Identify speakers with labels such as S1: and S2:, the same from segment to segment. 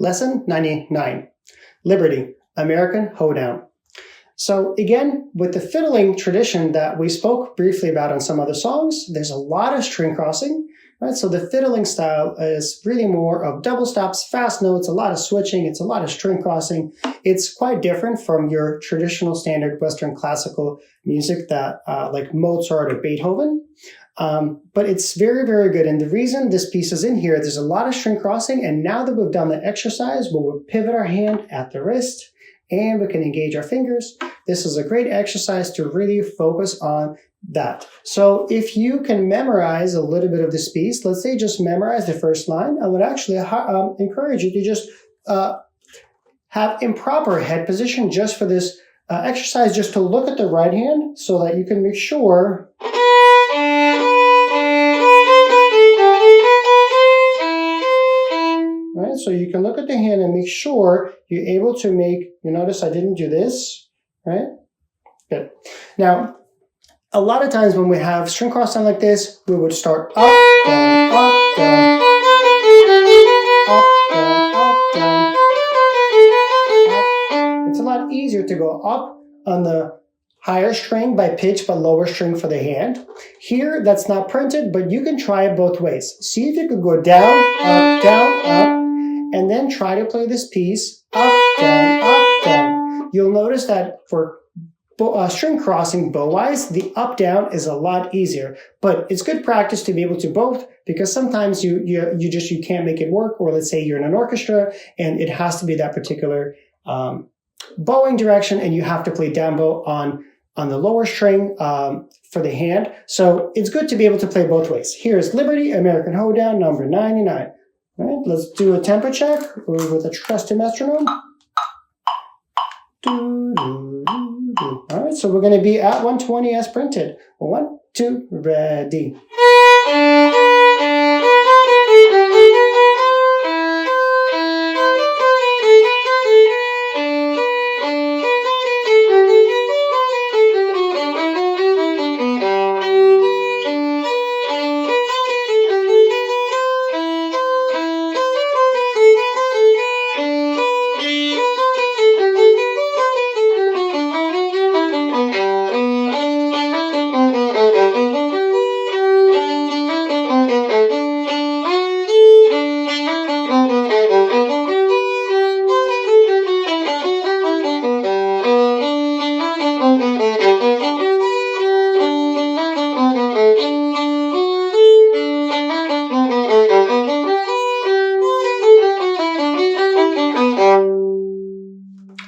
S1: Lesson 99, Liberty, American Hoedown. So again, with the fiddling tradition that we spoke briefly about on some other songs, there's a lot of string crossing, right? So the fiddling style is really more of double stops, fast notes, a lot of switching, it's a lot of string crossing. It's quite different from your traditional standard Western classical music that like Mozart or Beethoven. But it's very, very good. And the reason this piece is in here, there's a lot of string crossing. And now that we've done the exercise, we'll pivot our hand at the wrist and we can engage our fingers. This is a great exercise to really focus on that. So if you can memorize a little bit of this piece, let's say just memorize the first line, I would actually encourage you to just have improper head position just for this exercise, just to look at the right hand so that you can make sure right? So you can look at the hand and make sure you're able to make, you notice I didn't do this, right? Good. Now, a lot of times when we have string cross sound like this, we would start up, down, up, down, up, down, up, down, up. It's a lot easier to go up on the higher string by pitch, but lower string for the hand. Here, that's not printed, but you can try it both ways. See if you could go down, up, and then try to play this piece up, down. You'll notice that for string crossing bow-wise, the up-down is a lot easier, but it's good practice to be able to both, because sometimes you can't make it work, or let's say you're in an orchestra and it has to be that particular bowing direction, and you have to play down bow on the lower string for the hand. So it's good to be able to play both ways. Here's Liberty, American Hoedown, number 99. All right, let's do a tempo check with a trusty metronome. All right, so we're going to be at 120 as printed. 1, 2, ready.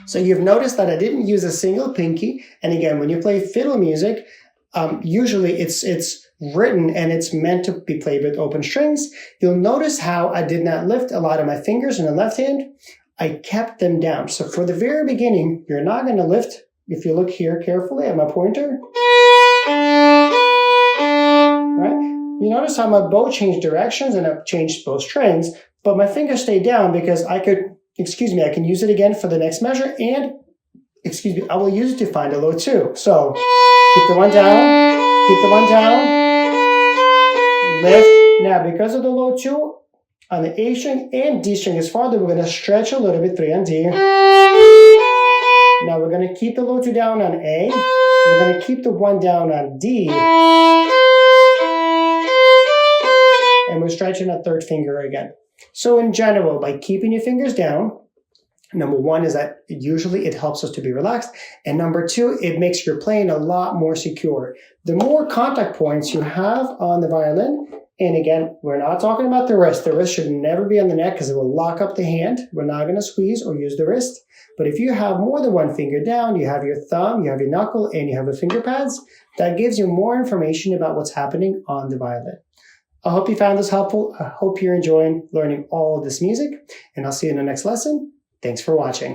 S1: So you've noticed that I didn't use a single pinky. And again, when you play fiddle music, usually it's written and it's meant to be played with open strings. You'll notice how I did not lift a lot of my fingers in the left hand. I kept them down. So for the very beginning, you're not going to lift. If you look here carefully at my pointer, right? You notice how my bow changed directions and I've changed both strings, but my fingers stay down because I can use it again for the next measure, and, I will use it to find a low 2. So, keep the one down, lift. Now, because of the low 2, on the A string and D string is farther, we're going to stretch a little bit, 3 on D. Now, we're going to keep the low 2 down on A, we're going to keep the 1 down on D, and we're stretching a third finger again. So in general, by keeping your fingers down, number one is that usually it helps us to be relaxed. And number two, it makes your playing a lot more secure. The more contact points you have on the violin, and again, we're not talking about the wrist. The wrist should never be on the neck because it will lock up the hand. We're not going to squeeze or use the wrist. But if you have more than one finger down, you have your thumb, you have your knuckle, and you have the finger pads, that gives you more information about what's happening on the violin. I hope you found this helpful. I hope you're enjoying learning all of this music, and I'll see you in the next lesson. Thanks for watching.